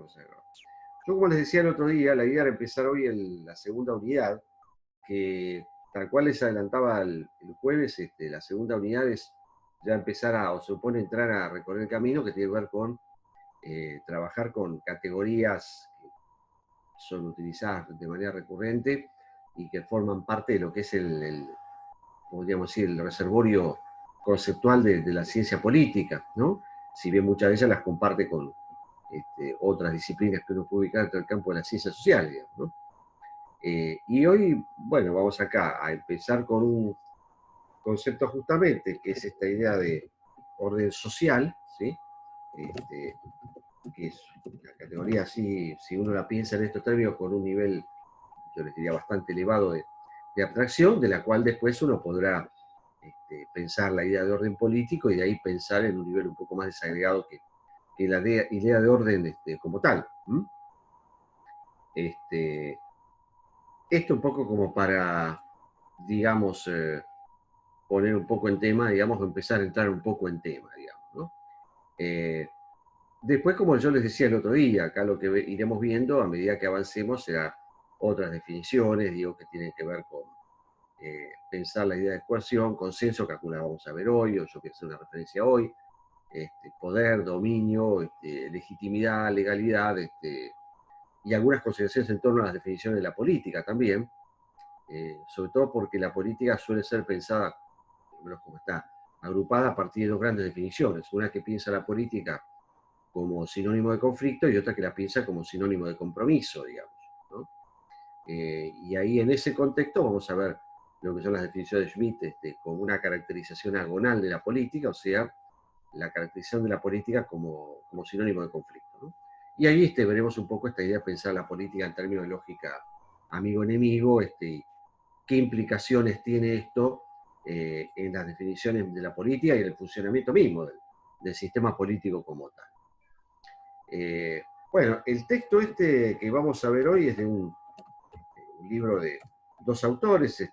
vamos a ver. Yo, como les decía el otro día, la idea era empezar hoy la segunda unidad, que tal cual les adelantaba el jueves, la segunda unidad es ya empezar o se supone entrar a recorrer el camino que tiene que ver con trabajar con categorías que son utilizadas de manera recurrente y que forman parte de lo que es podríamos decir, el reservorio conceptual de la ciencia política, ¿no? Si bien muchas de ellas las comparte con otras disciplinas que uno puede ubicar dentro del campo de la ciencia social, digamos, ¿no? Y hoy, bueno, vamos acá a empezar con un concepto justamente, que es esta idea de orden social, ¿sí? Que es una categoría así, si uno la piensa en estos términos, con un nivel, yo les diría, bastante elevado de abstracción, de la cual después uno podrá pensar la idea de orden político y de ahí pensar en un nivel un poco más desagregado que la idea de orden como tal. Esto un poco como para, digamos, poner un poco en tema, digamos, empezar a entrar un poco en tema, digamos, ¿no? Después, como yo les decía el otro día, acá lo que iremos viendo a medida que avancemos será otras definiciones, digo, que tienen que ver con pensar la idea de coerción, consenso, que alguna vamos a ver hoy, o yo que hacer una referencia hoy, poder, dominio, legitimidad, legalidad, y algunas consideraciones en torno a las definiciones de la política también, sobre todo porque la política suele ser pensada, por lo menos como está, agrupada a partir de dos grandes definiciones. Una que piensa la política como sinónimo de conflicto y otra que la piensa como sinónimo de compromiso, digamos, ¿no? Y ahí en ese contexto vamos a ver lo que son las definiciones de Schmitt como una caracterización agonal de la política, o sea, la caracterización de la política como sinónimo de conflicto, ¿no? Y ahí veremos un poco esta idea de pensar la política en términos de lógica amigo-enemigo, qué implicaciones tiene esto en las definiciones de la política y en el funcionamiento mismo del sistema político como tal. Bueno, el texto que vamos a ver hoy es de un libro de dos autores,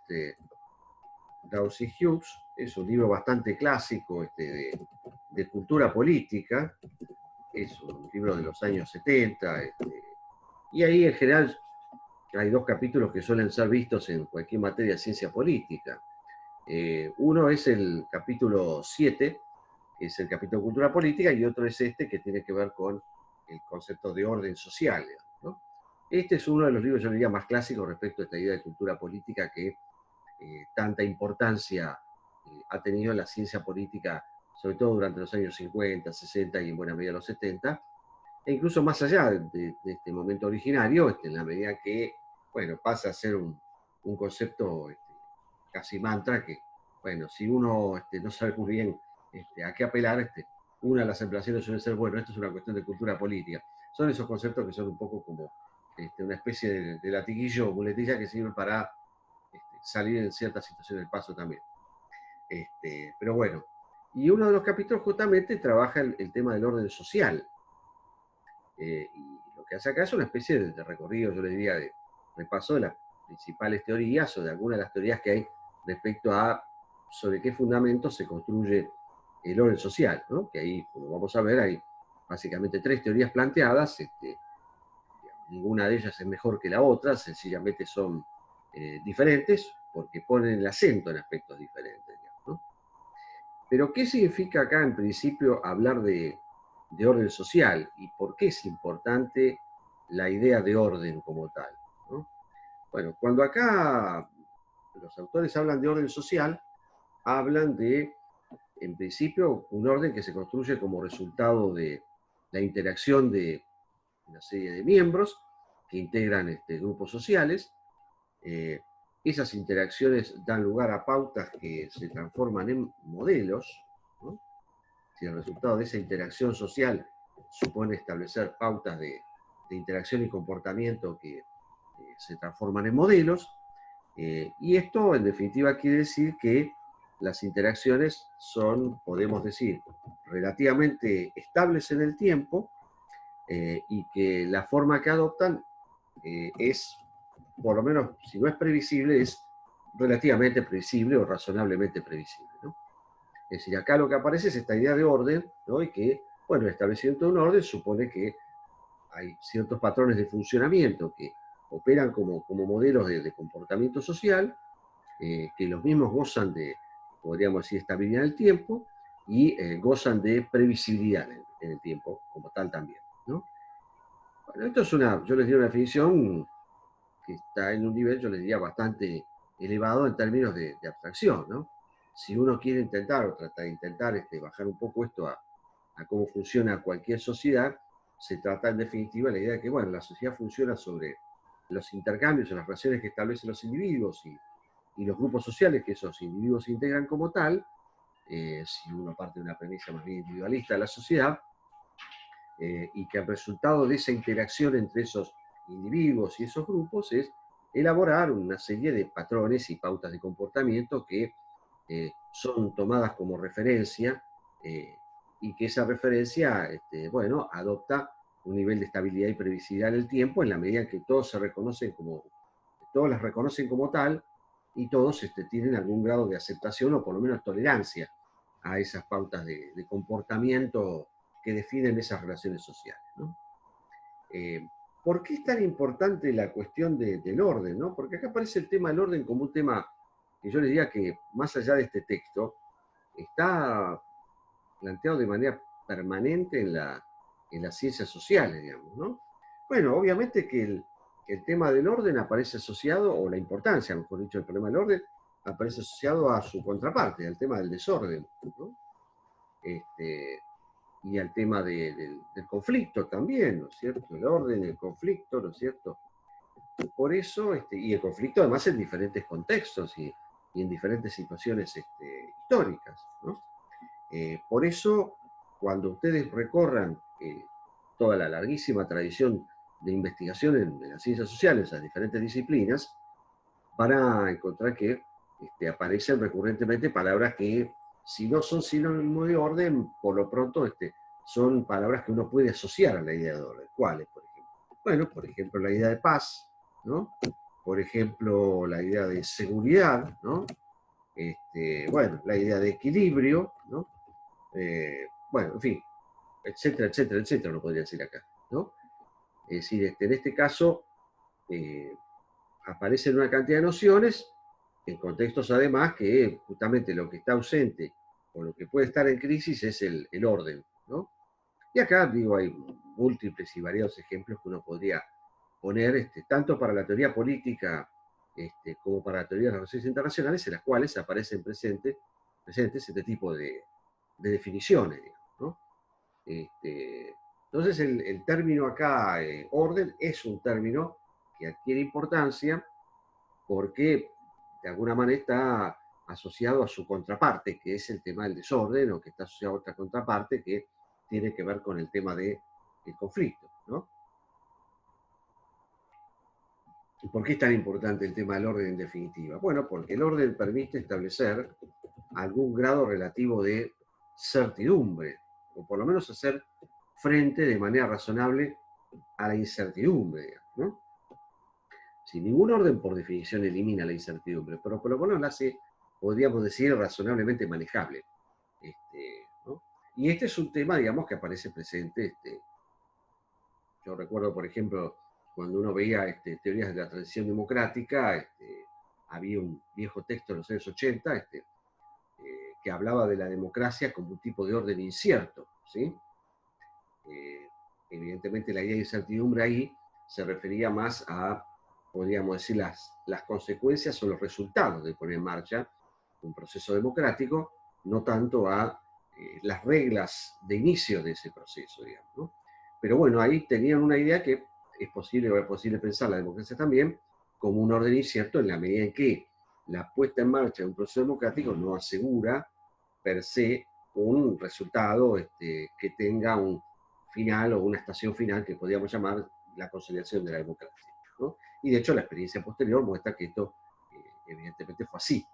Dawes y Hughes, es un libro bastante clásico de cultura política, es un libro de los años 70, y ahí en general hay dos capítulos que suelen ser vistos en cualquier materia de ciencia política. Uno es el capítulo 7, que es el capítulo de cultura política, y otro es que tiene que ver con el concepto de orden social, ¿no? Este es uno de los libros, yo diría, más clásicos respecto a esta idea de cultura política que tanta importancia ha tenido en la ciencia política, sobre todo durante los años 50, 60 y en buena medida los 70, e incluso más allá de este momento originario, en la medida que, bueno, pasa a ser un concepto casi mantra que, bueno, si uno no sabe muy bien a qué apelar, una de las ampliaciones suele ser, bueno, esto es una cuestión de cultura política. Son esos conceptos que son un poco como una especie de latiguillo o muletilla que sirve para salir en ciertas situaciones del paso también. Pero bueno, y uno de los capítulos justamente trabaja el tema del orden social. Y lo que hace acá es una especie de recorrido, yo le diría, de repaso de las principales teorías o de algunas de las teorías que hay respecto a sobre qué fundamentos se construye el orden social, ¿no? Que ahí, como vamos a ver, hay básicamente tres teorías planteadas, ninguna de ellas es mejor que la otra, sencillamente son diferentes porque ponen el acento en aspectos diferentes, digamos, ¿no? Pero, ¿qué significa acá en principio hablar de orden social y por qué es importante la idea de orden como tal, ¿no? Bueno, cuando acá los autores hablan de orden social, hablan de, en principio, un orden que se construye como resultado de la interacción de una serie de miembros que integran grupos sociales. Esas interacciones dan lugar a pautas que se transforman en modelos, ¿no? Si el resultado de esa interacción social supone establecer pautas de interacción y comportamiento que se transforman en modelos, y esto en definitiva quiere decir que las interacciones son, podemos decir, relativamente estables en el tiempo, y que la forma que adoptan es, por lo menos, si no es previsible, es relativamente previsible o razonablemente previsible, ¿no? Es decir, acá lo que aparece es esta idea de orden, ¿no? Y que, bueno, el establecimiento de un orden supone que hay ciertos patrones de funcionamiento que operan como modelos de comportamiento social, que los mismos gozan de, podríamos decir, estabilidad en el tiempo y gozan de previsibilidad en el tiempo como tal también, ¿no? Bueno, esto es yo les diría una definición que está en un nivel, yo les diría, bastante elevado en términos de abstracción, ¿no? Si uno quiere intentar o tratar de intentar bajar un poco esto a cómo funciona cualquier sociedad, se trata en definitiva la idea de que, bueno, la sociedad funciona sobre los intercambios o las relaciones que establecen los individuos y los grupos sociales que esos individuos integran como tal, si uno parte de una premisa más bien individualista de la sociedad, y que el resultado de esa interacción entre esos individuos y esos grupos es elaborar una serie de patrones y pautas de comportamiento que son tomadas como referencia, y que esa referencia, bueno, adopta un nivel de estabilidad y previsibilidad en el tiempo en la medida en que todos se reconocen todos las reconocen como tal y todos tienen algún grado de aceptación o por lo menos tolerancia a esas pautas de comportamiento que definen esas relaciones sociales, ¿no? ¿Por qué es tan importante la cuestión del orden, ¿no? Porque acá aparece el tema del orden como un tema que yo les diría que, más allá de este texto, está planteado de manera permanente en las ciencias sociales, digamos, ¿no? Bueno, obviamente que el tema del orden aparece asociado, o la importancia, mejor dicho, del problema del orden, aparece asociado a su contraparte, al tema del desorden, ¿no? Y al tema del conflicto también, ¿no es cierto? El orden, el conflicto, ¿no es cierto? Por eso, y el conflicto además en diferentes contextos y en diferentes situaciones históricas, ¿no? Por eso, cuando ustedes recorran toda la larguísima tradición de investigación en las ciencias sociales, las diferentes disciplinas, van a encontrar que aparecen recurrentemente palabras que, si no son sinónimo de orden, por lo pronto son palabras que uno puede asociar a la idea de orden. ¿Cuáles, por ejemplo? Bueno, por ejemplo, la idea de paz, ¿no? Por ejemplo, la idea de seguridad, ¿no? Bueno, la idea de equilibrio, ¿no? Bueno, en fin, etcétera, etcétera, etcétera, lo podría decir acá, ¿no? Es decir, en este caso, eh, aparecen una cantidad de nociones en contextos además que justamente lo que está ausente o lo que puede estar en crisis es el orden, ¿no? Y acá, digo, hay múltiples y variados ejemplos que uno podría poner, tanto para la teoría política como para la teoría de las relaciones internacionales, en las cuales aparecen presentes este tipo de definiciones, digamos, ¿no? Entonces, el término acá, orden, es un término que adquiere importancia porque de alguna manera está asociado a su contraparte, que es el tema del desorden, o que está asociado a otra contraparte que tiene que ver con el tema del conflicto, ¿no? ¿Y por qué es tan importante el tema del orden en definitiva? Bueno, porque el orden permite establecer algún grado relativo de certidumbre, o por lo menos hacer frente de manera razonable a la incertidumbre, ¿no? Si ningún orden por definición elimina la incertidumbre, pero por lo menos la hace, podríamos decir, razonablemente manejable. ¿No? Y este es un tema, digamos, que aparece presente. Yo recuerdo, por ejemplo, cuando uno veía teorías de la transición democrática, había un viejo texto de los años 80 que hablaba de la democracia como un tipo de orden incierto, ¿sí? Eh, Evidentemente la idea de incertidumbre ahí se refería más a, podríamos decir, las consecuencias o los resultados de poner en marcha un proceso democrático, no tanto a las reglas de inicio de ese proceso, digamos, ¿no? Pero bueno, ahí tenían una idea que es posible pensar la democracia también como un orden incierto en la medida en que la puesta en marcha de un proceso democrático no asegura per se un resultado que tenga un final o una estación final que podríamos llamar la consolidación de la democracia, ¿no? Y de hecho la experiencia posterior muestra que esto evidentemente fue así,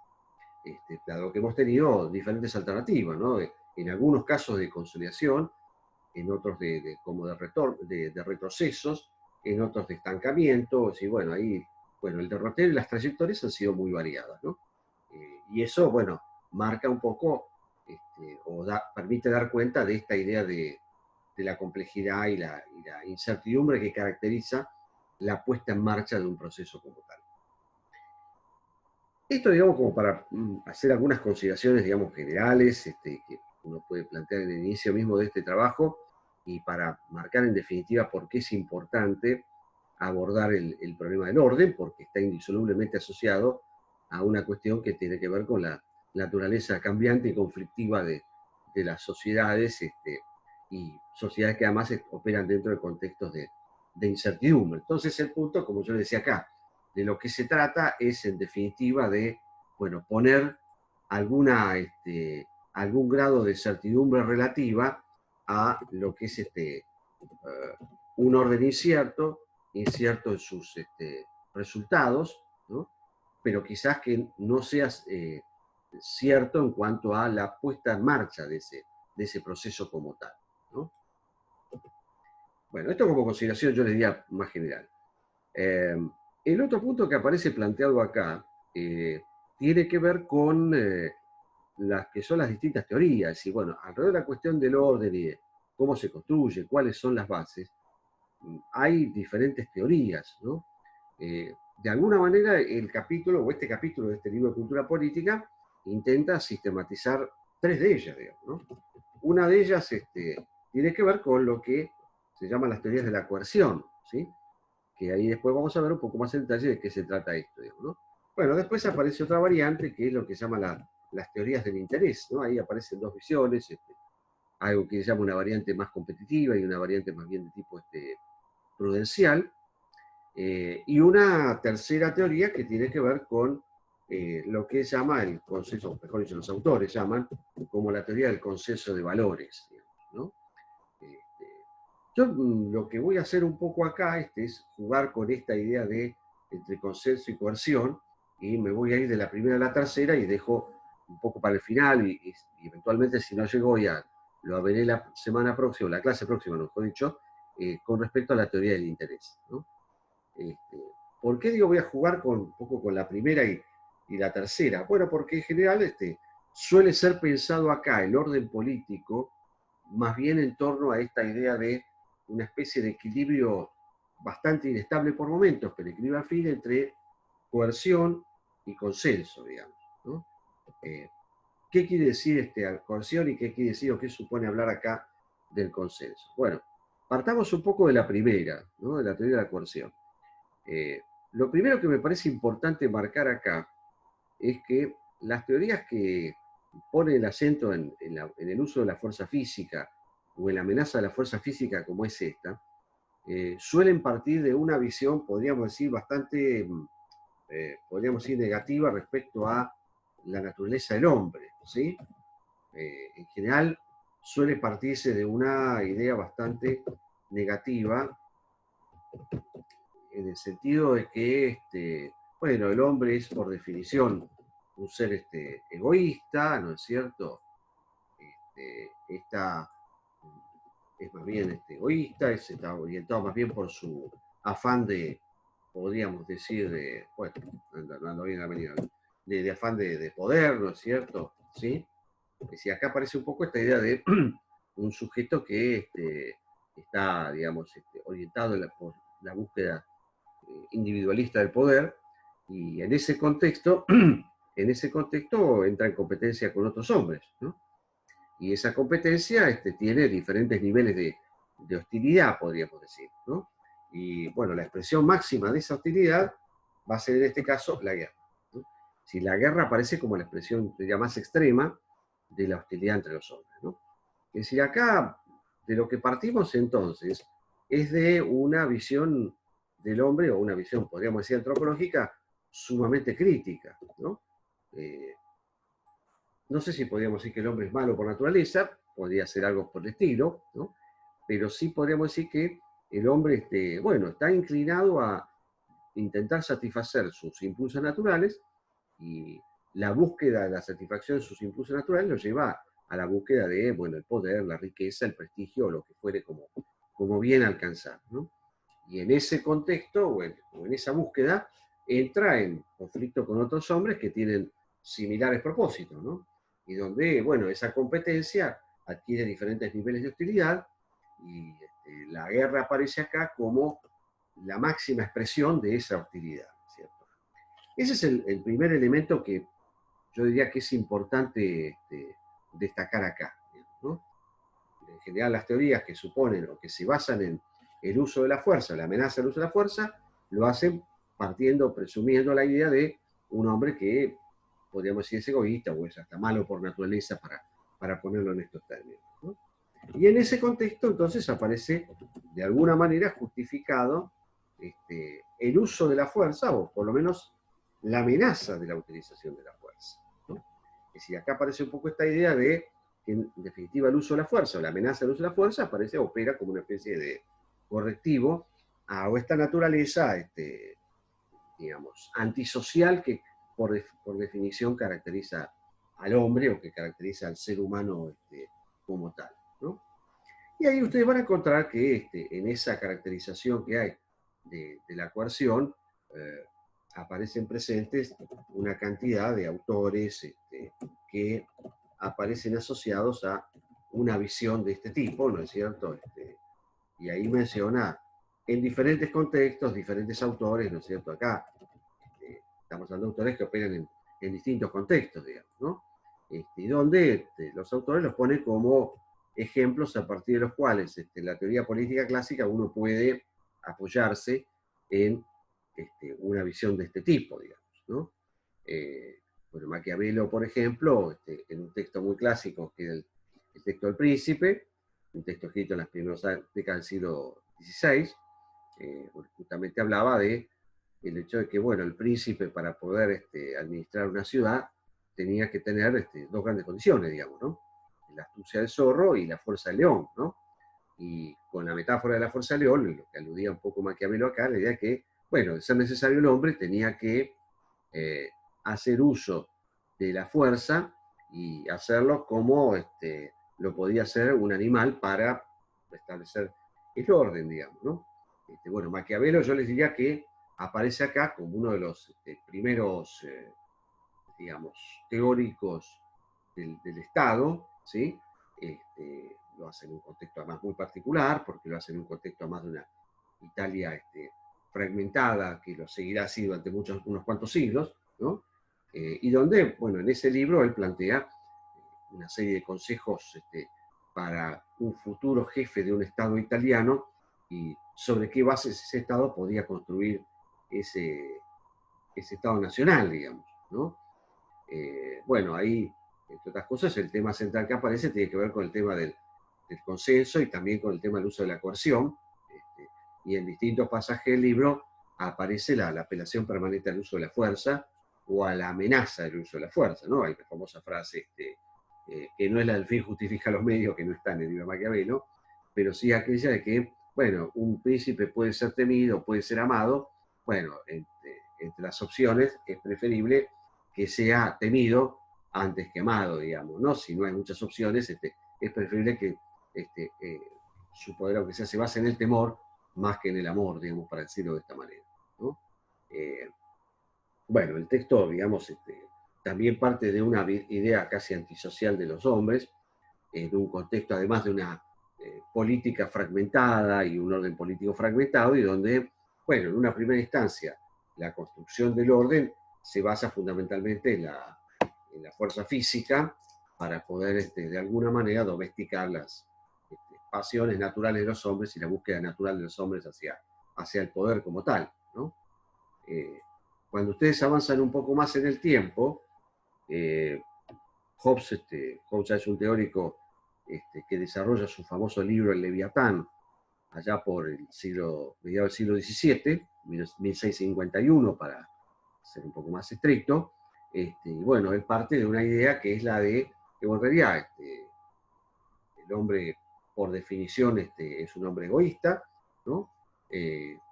dado que hemos tenido diferentes alternativas, ¿no? En algunos casos de consolidación, en otros como de retrocesos, en otros de estancamiento, y bueno, ahí, bueno, el derrotero y las trayectorias han sido muy variadas, ¿no? Y eso, bueno, marca un poco, permite dar cuenta de esta idea de la complejidad y la incertidumbre que caracteriza la puesta en marcha de un proceso como tal. Esto, digamos, como para hacer algunas consideraciones, digamos, generales, que uno puede plantear en el inicio mismo de este trabajo, y para marcar en definitiva por qué es importante abordar el problema del orden, porque está indisolublemente asociado a una cuestión que tiene que ver con la naturaleza cambiante y conflictiva de las sociedades, y sociedades que además operan dentro de contextos de incertidumbre. Entonces el punto, como yo decía acá, de lo que se trata es en definitiva de, bueno, poner algún grado de certidumbre relativa a lo que es un orden incierto en sus resultados, ¿no? Pero quizás que no sea cierto en cuanto a la puesta en marcha de ese proceso como tal, ¿no? Bueno, esto como consideración yo le diría más general. El otro punto que aparece planteado acá tiene que ver con las que son las distintas teorías. Y bueno, alrededor de la cuestión del orden y de cómo se construye, cuáles son las bases, hay diferentes teorías, ¿no? De alguna manera, el capítulo, o este capítulo de este libro de Cultura Política, intenta sistematizar tres de ellas, digamos, ¿no? Una de ellas tiene que ver con lo que se llaman las teorías de la coerción, ¿sí? Que ahí después vamos a ver un poco más en detalle de qué se trata esto, digamos, ¿no? Bueno, después aparece otra variante que es lo que se llama las teorías del interés, ¿no? Ahí aparecen dos visiones, algo que se llama una variante más competitiva y una variante más bien de tipo prudencial, y una tercera teoría que tiene que ver con lo que se llama el consenso, mejor dicho, los autores llaman como la teoría del consenso de valores, digamos, ¿no? Yo lo que voy a hacer un poco acá es jugar con esta idea de entre consenso y coerción, y me voy a ir de la primera a la tercera y dejo un poco para el final, y eventualmente si no llego ya lo veré la semana próxima, la clase próxima, mejor dicho, con respecto a la teoría del interés, ¿no? ¿Por qué digo voy a jugar un poco con la primera y la tercera? Bueno, porque en general suele ser pensado acá el orden político más bien en torno a esta idea de una especie de equilibrio bastante inestable por momentos, pero equilibrio al fin entre coerción y consenso, digamos, ¿no? ¿Qué quiere decir coerción y qué quiere decir o qué supone hablar acá del consenso? Bueno, partamos un poco de la primera, ¿no? De la teoría de la coerción. Lo primero que me parece importante marcar acá es que las teorías que ponen el acento en el uso de la fuerza física o en la amenaza de la fuerza física como es esta, suelen partir de una visión, podríamos decir, bastante, podríamos decir, negativa respecto a la naturaleza del hombre, ¿sí? En general suele partirse de una idea bastante negativa en el sentido de que, bueno, el hombre es por definición un ser egoísta, ¿no es cierto? Está, es más bien egoísta, está orientado más bien por su afán de, podríamos decir, bueno, ando bien la venida, de afán de poder, ¿no es cierto? ¿Sí? Es decir, acá aparece un poco esta idea de un sujeto que está, digamos, orientado por la búsqueda individualista del poder, y en ese contexto, entra en competencia con otros hombres, ¿no? Y esa competencia tiene diferentes niveles de hostilidad, podríamos decir, ¿no? Y bueno, la expresión máxima de esa hostilidad va a ser en este caso la guerra, ¿no? Si la guerra aparece como la expresión ya más extrema de la hostilidad entre los hombres, ¿no? Es decir, acá de lo que partimos entonces es de una visión del hombre, o una visión, podríamos decir, antropológica, sumamente crítica, ¿no? No sé si podríamos decir que el hombre es malo por naturaleza, podría ser algo por el estilo, ¿no? Pero sí podríamos decir que el hombre, bueno, está inclinado a intentar satisfacer sus impulsos naturales, y la búsqueda de la satisfacción de sus impulsos naturales lo lleva a la búsqueda de, bueno, el poder, la riqueza, el prestigio, o lo que fuere como bien alcanzar, ¿no? Y en ese contexto, o en esa búsqueda, entra en conflicto con otros hombres que tienen similares propósitos, ¿no? Y donde, bueno, esa competencia adquiere diferentes niveles de hostilidad, y la guerra aparece acá como la máxima expresión de esa hostilidad, ¿cierto? Ese es el primer elemento que yo diría que es importante destacar acá, ¿no? En general las teorías que suponen o que se basan en el uso de la fuerza, la amenaza del uso de la fuerza, lo hacen partiendo, presumiendo la idea de un hombre que podríamos decir es egoísta o es hasta malo por naturaleza para ponerlo en estos términos, ¿no? Y en ese contexto entonces aparece de alguna manera justificado el uso de la fuerza o por lo menos la amenaza de la utilización de la fuerza, ¿no? Es decir, acá aparece un poco esta idea de que en definitiva el uso de la fuerza o la amenaza del uso de la fuerza aparece, opera como una especie de correctivo a esta naturaleza, digamos, antisocial que por definición caracteriza al hombre o que caracteriza al ser humano como tal, ¿no? Y ahí ustedes van a encontrar que en esa caracterización que hay de la coerción, aparecen presentes una cantidad de autores que aparecen asociados a una visión de este tipo, ¿no es cierto? Y ahí menciona en diferentes contextos, diferentes autores, ¿no es cierto? Acá estamos hablando de autores que operan en distintos contextos, digamos, ¿no? Y donde los autores los ponen como ejemplos a partir de los cuales la teoría política clásica uno puede apoyarse en una visión de este tipo, digamos, ¿no? Bueno, Maquiavelo, por ejemplo, en un texto muy clásico, que es el texto del Príncipe, un texto escrito en las primeras décadas del siglo XVI, justamente hablaba de el hecho de que, bueno, el príncipe para poder administrar una ciudad tenía que tener dos grandes condiciones, digamos, ¿no? La astucia del zorro y la fuerza del león, ¿no? Y con la metáfora de la fuerza del león, lo que aludía un poco Maquiavelo acá, la idea es que, bueno, de ser necesario el hombre tenía que hacer uso de la fuerza y hacerlo como lo podía hacer un animal para establecer el orden, digamos, ¿no? Bueno, Maquiavelo yo les diría que aparece acá como uno de los primeros, digamos, teóricos del Estado, ¿sí? Lo hace en un contexto además muy particular, porque lo hace en un contexto además de una Italia fragmentada, que lo seguirá así durante unos cuantos siglos, ¿no? Y donde, bueno, en ese libro él plantea una serie de consejos para un futuro jefe de un Estado italiano y sobre qué bases ese Estado podía construir ese Estado nacional, digamos, ¿no? Bueno, ahí, entre otras cosas, el tema central que aparece tiene que ver con el tema del consenso y también con el tema del uso de la coerción, y en distintos pasajes del libro aparece la apelación permanente al uso de la fuerza o a la amenaza del uso de la fuerza, ¿no? Hay la famosa frase que no es la del fin justifica los medios, que no está en el libro de Maquiavelo, pero sí aquella de que, bueno, un príncipe puede ser temido, puede ser amado, bueno, entre las opciones es preferible que sea temido antes que amado, digamos, ¿no? Si no hay muchas opciones, es preferible que su poder, aunque sea, se base en el temor más que en el amor, digamos, para decirlo de esta manera, ¿no? Bueno, el texto, digamos, también parte de una idea casi antisocial de los hombres, en un contexto además de una política fragmentada y un orden político fragmentado, y donde, bueno, en una primera instancia, la construcción del orden se basa fundamentalmente en la fuerza física para poder, de alguna manera, domesticar las pasiones naturales de los hombres y la búsqueda natural de los hombres hacia el poder como tal, ¿no? Cuando ustedes avanzan un poco más en el tiempo, Hobbes, Hobbes es un teórico que desarrolla su famoso libro El Leviatán, allá por el mediados del siglo XVII, 1651, para ser un poco más estricto. Y bueno, él parte de una idea que es la de que en realidad el hombre, por definición, es un hombre egoísta, ¿no?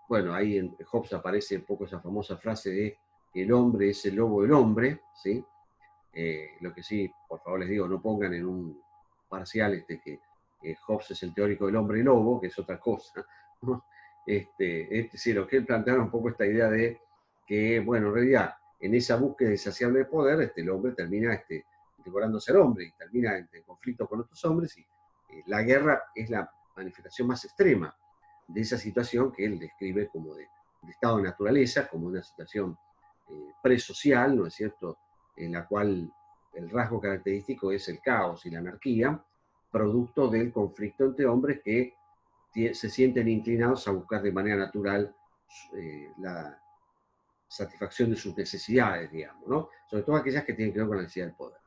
Bueno, ahí en Hobbes aparece un poco esa famosa frase de el hombre es el lobo del hombre, ¿sí? Lo que sí, por favor les digo, no pongan en un parcial que Hobbes es el teórico del hombre lobo, que es otra cosa, ¿no? Sí, lo que él planteaba un poco esta idea de que, bueno, en realidad, en esa búsqueda insaciable de poder, el hombre termina devorándose al hombre y termina en conflicto con otros hombres, y la guerra es la manifestación más extrema de esa situación que él describe como de estado de naturaleza, como una situación presocial, ¿no es cierto?, en la cual el rasgo característico es el caos y la anarquía, producto del conflicto entre hombres que se sienten inclinados a buscar de manera natural la satisfacción de sus necesidades, digamos, ¿no? Sobre todo aquellas que tienen que ver con la necesidad del poder.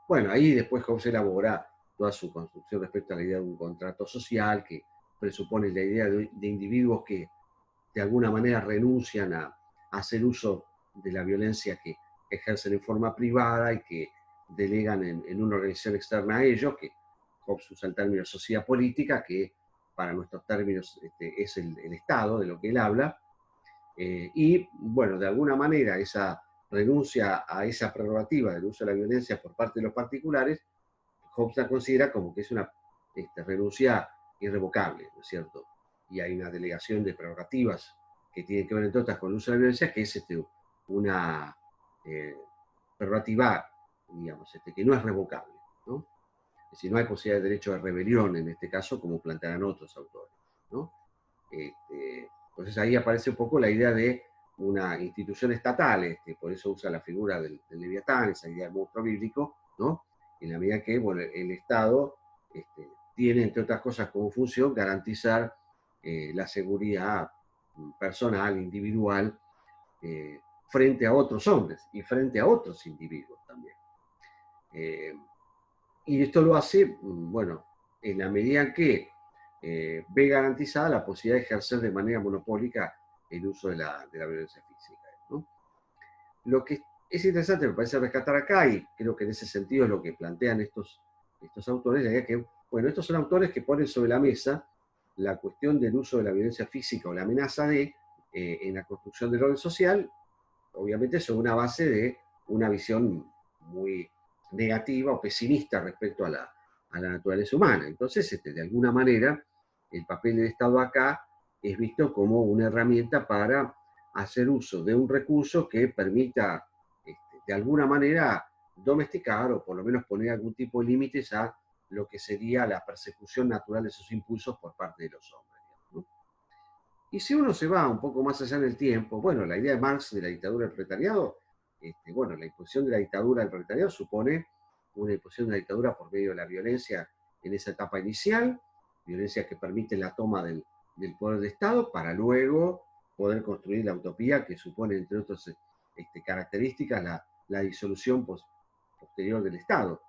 Bueno, ahí después Hobbes elabora toda su construcción respecto a la idea de un contrato social que presupone la idea de individuos que de alguna manera renuncian a hacer uso de la violencia que ejercen en forma privada y que delegan en una organización externa a ellos, que Hobbes usa el término sociedad política, que para nuestros términos es el Estado de lo que él habla, y bueno, de alguna manera esa renuncia a esa prerrogativa del uso de la violencia por parte de los particulares, Hobbes la considera como que es una renuncia irrevocable, ¿no es cierto? Y hay una delegación de prerrogativas que tienen que ver, entre otras, con el uso de la violencia, que es una prerrogativa, digamos, que no es revocable, ¿no? Es decir, no hay posibilidad de derecho de rebelión en este caso, como plantearán otros autores, ¿no? Entonces ahí aparece un poco la idea de una institución estatal, por eso usa la figura del Leviatán, esa idea del monstruo bíblico, ¿no? En la medida que, bueno, el Estado tiene, entre otras cosas, como función garantizar la seguridad personal, individual, frente a otros hombres y frente a otros individuos también. Y esto lo hace, bueno, en la medida en que ve garantizada la posibilidad de ejercer de manera monopólica el uso de la violencia física, ¿no? Lo que es interesante, me parece rescatar acá, y creo que en ese sentido es lo que plantean estos autores, ya que, bueno, estos son autores que ponen sobre la mesa la cuestión del uso de la violencia física o la amenaza en la construcción del orden social, obviamente sobre una base de una visión muy negativa o pesimista respecto a la naturaleza humana. Entonces, de alguna manera, el papel del Estado acá es visto como una herramienta para hacer uso de un recurso que permita, de alguna manera, domesticar o por lo menos poner algún tipo de límites a lo que sería la persecución natural de sus impulsos por parte de los hombres, ¿no? Y si uno se va un poco más allá en el tiempo, bueno, la idea de Marx de la dictadura del proletariado, bueno, la imposición de la dictadura del proletariado supone una imposición de la dictadura por medio de la violencia en esa etapa inicial, violencia que permite la toma del poder de Estado para luego poder construir la utopía que supone, entre otras características, la disolución posterior del Estado.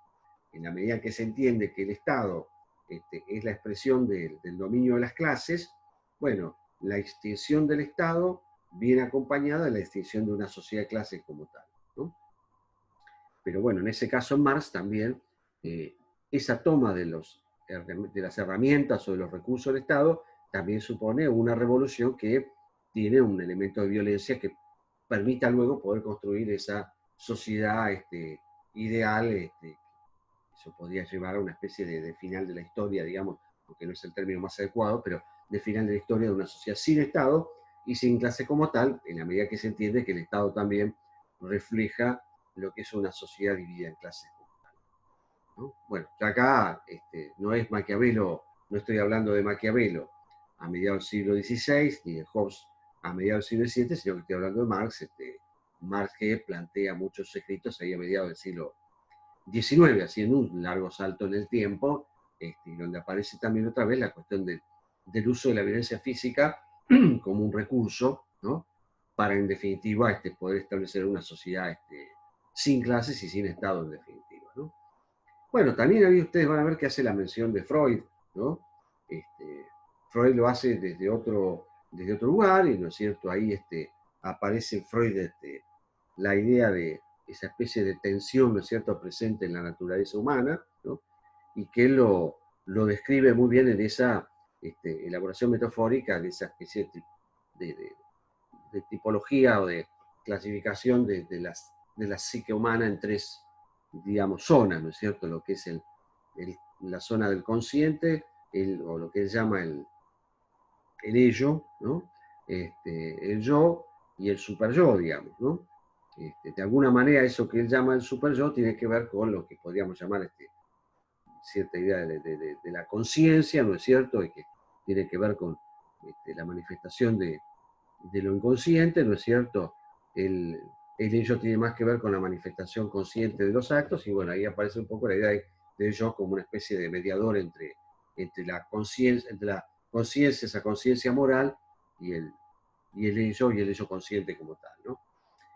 En la medida que se entiende que el Estado es la expresión del dominio de las clases, bueno, la extinción del Estado viene acompañada de la extinción de una sociedad de clases como tal, ¿no? Pero bueno, en ese caso en Marx también, esa toma de las herramientas o de los recursos del Estado también supone una revolución que tiene un elemento de violencia que permita luego poder construir esa sociedad ideal, eso podría llevar a una especie de final de la historia, digamos, porque no es el término más adecuado, pero de final de la historia de una sociedad sin Estado y sin clase como tal, en la medida que se entiende que el Estado también refleja lo que es una sociedad dividida en clases como tal, ¿no? Bueno, ya acá no es Maquiavelo, no estoy hablando de Maquiavelo a mediados del siglo XVI, ni de Hobbes a mediados del siglo XVII, sino que estoy hablando de Marx, Marx que plantea muchos escritos ahí a mediados del siglo XIX, haciendo un largo salto en el tiempo, donde aparece también otra vez la cuestión del uso de la violencia física como un recurso, ¿no? Para en definitiva poder establecer una sociedad sin clases y sin Estado en definitiva, ¿no? Bueno, también ahí ustedes van a ver que hace la mención de Freud, ¿no? Freud lo hace desde otro lugar, y no es cierto, ahí aparece en Freud la idea de esa especie de tensión, ¿no es cierto?, presente en la naturaleza humana, ¿no? Y que él lo describe muy bien en esa elaboración metafórica de esa especie de tipología o de clasificación de la psique humana en tres, digamos, zonas, ¿no es cierto?, lo que es la zona del consciente, o lo que él llama el ello, ¿no? El yo y el superyo, digamos, ¿no? De alguna manera eso que él llama el superyo tiene que ver con lo que podríamos llamar cierta idea de la conciencia, ¿no es cierto?, y que tiene que ver con la manifestación de lo inconsciente, ¿no es cierto? El ello tiene más que ver con la manifestación consciente de los actos, y bueno, ahí aparece un poco la idea de yo como una especie de mediador entre la conciencia, esa conciencia moral, y el ello y el ello consciente como tal, ¿no?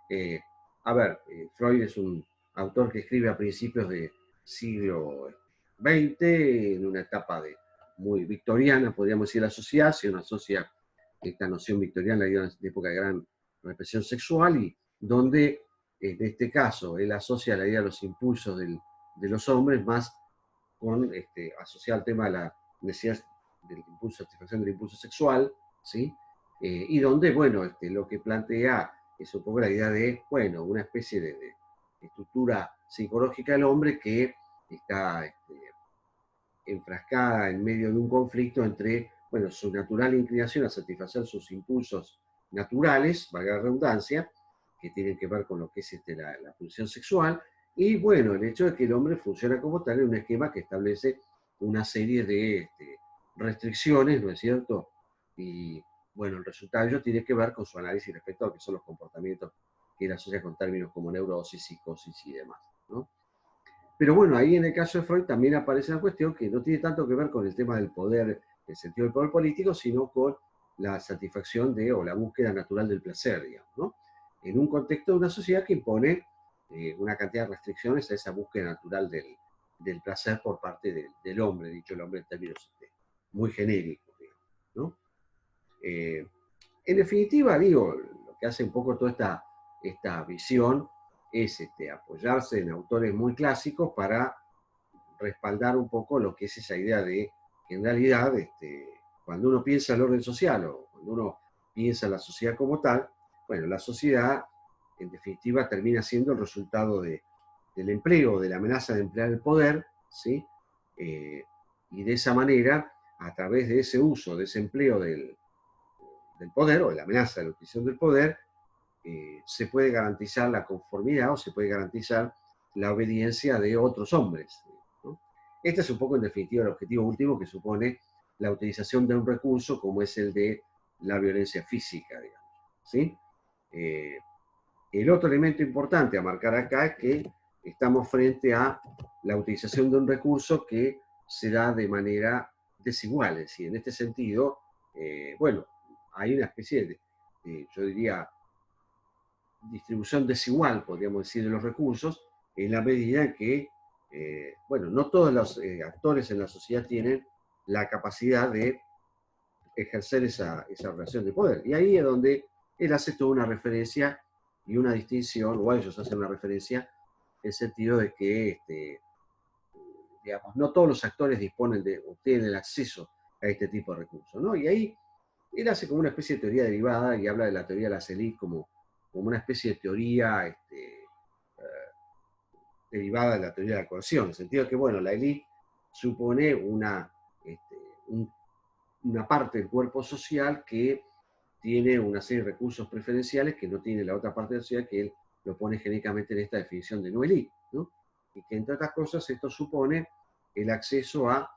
Eh, a ver, Freud es un autor que escribe a principios del siglo XX, en una etapa muy victoriana, podríamos decir, la sociedad, si uno asocia esta noción victoriana de una época de gran represión sexual, y donde, en este caso, él asocia la idea de los impulsos de los hombres más con, asociado al tema de la necesidad del impulso, satisfacción del impulso sexual, ¿sí? Y donde, bueno, lo que plantea es un poco la idea de, bueno, una especie de estructura psicológica del hombre que está enfrascada en medio de un conflicto entre, bueno, su natural inclinación a satisfacer sus impulsos naturales, valga la redundancia, que tienen que ver con lo que es la pulsión sexual, y bueno, el hecho de que el hombre funciona como tal en un esquema que establece una serie de restricciones, ¿no es cierto? Y bueno, el resultado de ello tiene que ver con su análisis respecto a lo que son los comportamientos que él asocia con términos como neurosis, psicosis y demás, ¿no? Pero bueno, ahí en el caso de Freud también aparece una cuestión que no tiene tanto que ver con el tema del poder, el sentido del poder político, sino con la satisfacción o la búsqueda natural del placer, digamos, ¿no? En un contexto de una sociedad que impone una cantidad de restricciones a esa búsqueda natural del placer por parte del hombre, dicho el hombre en términos muy genéricos, digamos, ¿no? Eh, en definitiva, digo, lo que hace un poco toda esta visión es apoyarse en autores muy clásicos para respaldar un poco lo que es esa idea de que en realidad cuando uno piensa en el orden social o cuando uno piensa en la sociedad como tal, bueno, la sociedad en definitiva termina siendo el resultado del empleo, de la amenaza de emplear el poder, ¿sí? Y de esa manera, a través de ese uso, de ese empleo del poder o de la amenaza de la utilización del poder, se puede garantizar la conformidad o se puede garantizar la obediencia de otros hombres, ¿no? Este es un poco, en definitiva, el objetivo último que supone la utilización de un recurso como es el de la violencia física, digamos, ¿sí? Eh, el otro elemento importante a marcar acá es que estamos frente a la utilización de un recurso que se da de manera desigual, es decir, en este sentido, bueno, hay una especie yo diría, distribución desigual, podríamos decir, de los recursos, en la medida en que, bueno, no todos los actores en la sociedad tienen la capacidad de ejercer esa relación de poder. Y ahí es donde él hace toda una referencia y una distinción, o ellos hacen una referencia, en el sentido de que, digamos, no todos los actores obtienen el acceso a este tipo de recursos, ¿no? Y ahí él hace como una especie de teoría derivada y habla de la teoría de las élites como una especie de teoría derivada de la teoría de la coerción, en el sentido de que, bueno, la élite supone este, un, una parte del cuerpo social que tiene una serie de recursos preferenciales que no tiene la otra parte de la sociedad, que él lo pone genéricamente en esta definición de no élite, ¿no? Y que, entre otras cosas, esto supone el acceso a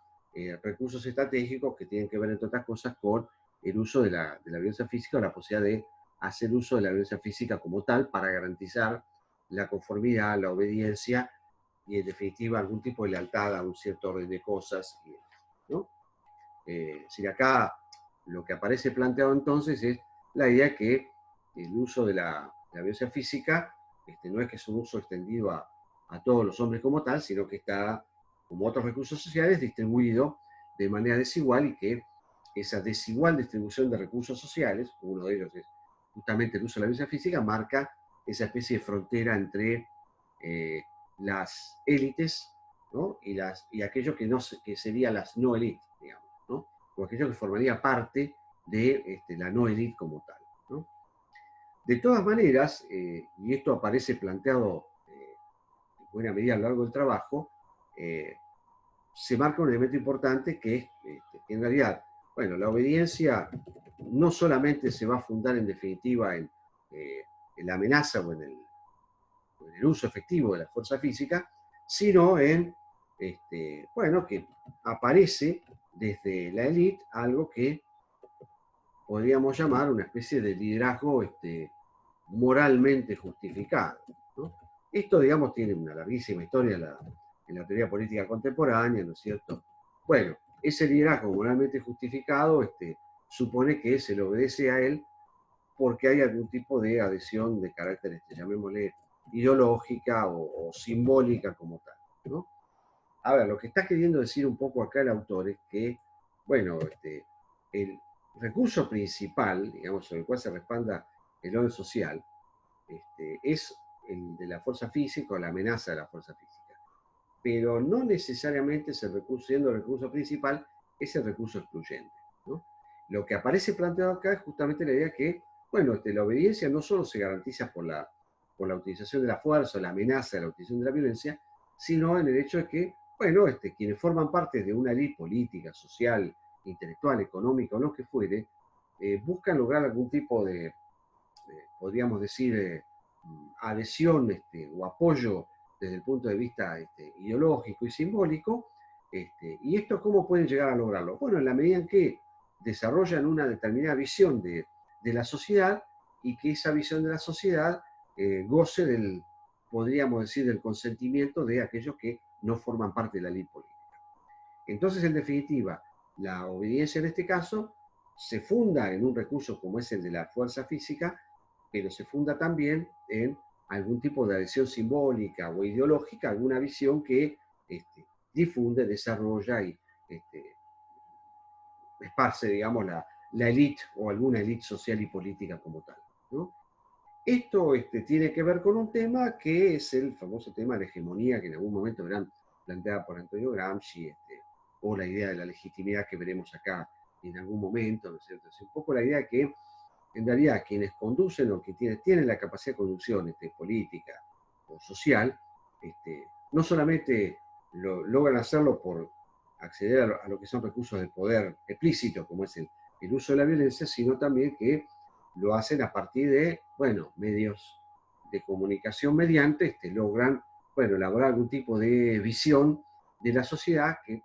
recursos estratégicos que tienen que ver, entre otras cosas, con el uso de la violencia física o la posibilidad de hacer uso de la violencia física como tal para garantizar la conformidad, la obediencia y, en definitiva, algún tipo de lealtad a un cierto orden de cosas, ¿no? Si acá lo que aparece planteado entonces es la idea que el uso de la violencia física no es que es un uso extendido a todos los hombres como tal, sino que está, como otros recursos sociales, distribuido de manera desigual, y que esa desigual distribución de recursos sociales, uno de ellos es justamente el uso de la violencia física, marca esa especie de frontera entre las élites, ¿no? y aquello que serían las no élites, digamos, ¿no? O aquello que formaría parte de la no élite como tal, ¿no? De todas maneras, y esto aparece planteado en buena medida a lo largo del trabajo, se marca un elemento importante que es que en realidad, bueno, la obediencia no solamente se va a fundar en definitiva en la amenaza o en el uso efectivo de la fuerza física, sino en bueno, que aparece desde la élite algo que podríamos llamar una especie de liderazgo moralmente justificado, ¿no? Esto, digamos, tiene una larguísima historia en la teoría política contemporánea, ¿no es cierto? Bueno, ese liderazgo moralmente justificado supone que se le obedece a él porque hay algún tipo de adhesión de carácter, llamémosle, ideológica o simbólica como tal, ¿no? A ver, lo que está queriendo decir un poco acá el autor es que, bueno, el recurso principal, digamos, sobre el cual se respalda el orden social, es el de la fuerza física o la amenaza de la fuerza física. Pero no necesariamente es el recurso, siendo el recurso principal, es el recurso excluyente, ¿no? Lo que aparece planteado acá es justamente la idea que, bueno, la obediencia no solo se garantiza por la utilización de la fuerza o la amenaza de la utilización de la violencia, sino en el hecho de que, bueno, quienes forman parte de una élite política, social, intelectual, económica o lo que fuere, buscan lograr algún tipo de podríamos decir, adhesión o apoyo desde el punto de vista ideológico y simbólico. ¿Y esto cómo pueden llegar a lograrlo? Bueno, en la medida en que desarrollan una determinada visión de la sociedad y que esa visión de la sociedad goce del, podríamos decir, del consentimiento de aquellos que no forman parte de la ley política. Entonces, en definitiva, la obediencia en este caso se funda en un recurso como es el de la fuerza física, pero se funda también en algún tipo de adhesión simbólica o ideológica, alguna visión que difunde, desarrolla y esparce, digamos, la élite o alguna élite social y política como tal, ¿no? Esto tiene que ver con un tema que es el famoso tema de la hegemonía, que en algún momento verán planteada por Antonio Gramsci, o la idea de la legitimidad que veremos acá en algún momento, ¿no es cierto? Es un poco la idea que en realidad quienes conducen o que tienen la capacidad de conducción política o social, no solamente logran hacerlo por acceder a lo que son recursos de poder explícito, como es el uso de la violencia, sino también que lo hacen a partir de, bueno, medios de comunicación mediante, logran, bueno, elaborar algún tipo de visión de la sociedad que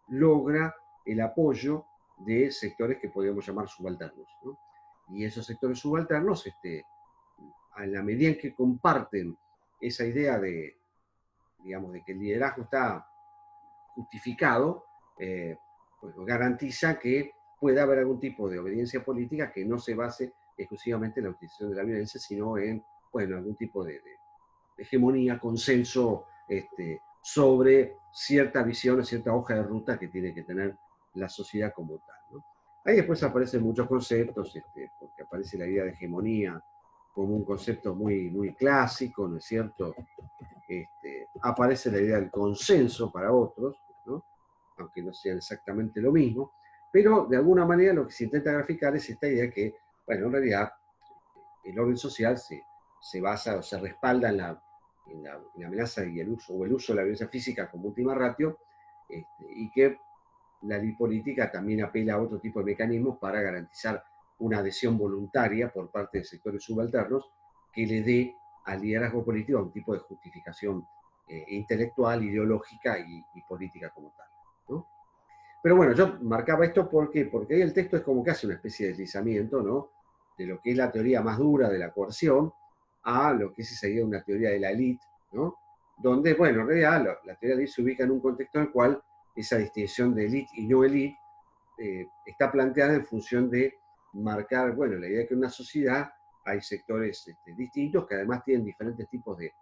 logra el apoyo de sectores que podríamos llamar subalternos, ¿no? Y esos sectores subalternos, a la medida en que comparten esa idea de, digamos, de que el liderazgo está justificado, pues garantiza que pueda haber algún tipo de obediencia política que no se base exclusivamente en la utilización de la violencia, sino en, bueno, algún tipo de hegemonía, consenso sobre cierta visión o cierta hoja de ruta que tiene que tener la sociedad como tal, ¿no? Ahí después aparecen muchos conceptos, porque aparece la idea de hegemonía como un concepto muy, muy clásico, ¿no es cierto? Aparece la idea del consenso para otros, ¿no? Aunque no sean exactamente lo mismo, pero de alguna manera lo que se intenta graficar es esta idea que, bueno, en realidad el orden social se basa o se respalda en la amenaza y el uso de la violencia física como última ratio, y que la ley política también apela a otro tipo de mecanismos para garantizar una adhesión voluntaria por parte de sectores subalternos que le dé al liderazgo político un tipo de justificación intelectual, ideológica y política como tal, ¿no? Pero bueno, yo marcaba esto porque ahí el texto es como que hace una especie de deslizamiento, ¿no? De lo que es la teoría más dura de la coerción a lo que es esa idea de una teoría de la élite, ¿no? Donde, bueno, en realidad la teoría de la élite se ubica en un contexto en el cual esa distinción de élite y no élite está planteada en función de marcar, bueno, la idea de que en una sociedad hay sectores distintos que además tienen diferentes tipos de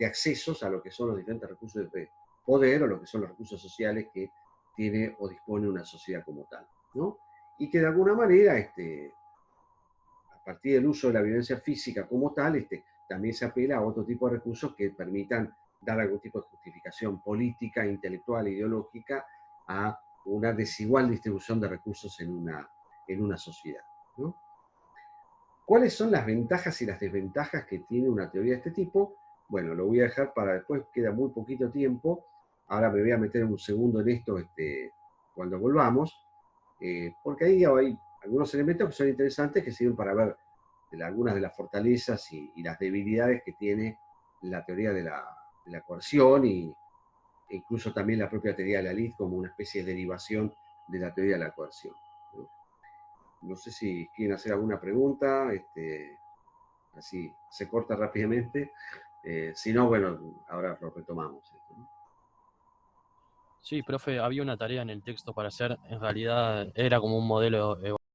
accesos a lo que son los diferentes recursos de poder o lo que son los recursos sociales que tiene o dispone una sociedad como tal, ¿no? Y que de alguna manera, a partir del uso de la violencia física como tal, también se apela a otro tipo de recursos que permitan dar algún tipo de justificación política, intelectual, ideológica a una desigual distribución de recursos en una sociedad, ¿no? ¿Cuáles son las ventajas y las desventajas que tiene una teoría de este tipo? Bueno, lo voy a dejar para después, queda muy poquito tiempo. Ahora me voy a meter un segundo en esto cuando volvamos, porque ahí hay algunos elementos que son interesantes que sirven para ver algunas de las fortalezas y las debilidades que tiene la teoría de la coerción y incluso también la propia teoría de la lid como una especie de derivación de la teoría de la coerción, ¿no? No sé si quieren hacer alguna pregunta, así se corta rápidamente. Si no, bueno, ahora lo retomamos esto, ¿no? Sí, profe, había una tarea en el texto para hacer, en realidad era como un modelo